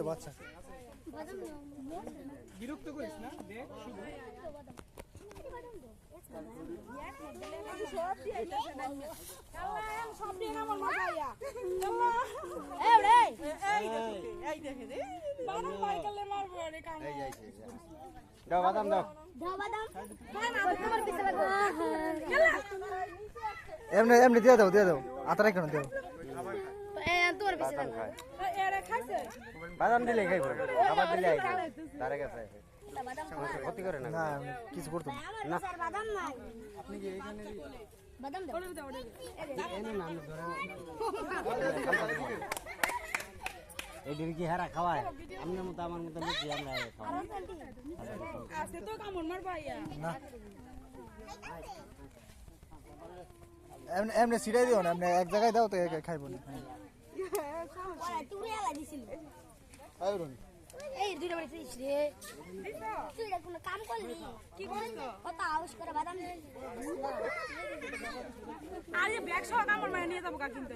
বাচ্চা বিরক্ত করিস না দেখ বাদাম দাও এমনি এমনি দিয়ে দাও আতারা কেন দেও বাদাম দিলে খাইব খাবার দিলে তারে কাছে ক্ষতি করে না কিছু করতো না আপনি কি এইখানে বাদাম দাও এনে নাম ধরে এই দিন কি হারা খাওয়ায় আমনের মতো আমার মতো মিষ্টি আমরা খাওয়াই আছে তো কামড় মার ভাইয়া না এমনি সিটাই দিও না এমনি এক জায়গায় দাও তো খাইব না তুই এলা দিছিল আইরন এই দুইটা বাড়ি দিছিস রে তুই কোনো কাম করলি কি করছ কত আউশ করে বাদাম আরে ব্যাগ সহ কামড় মার নিয়ে যাবো কা কিনতে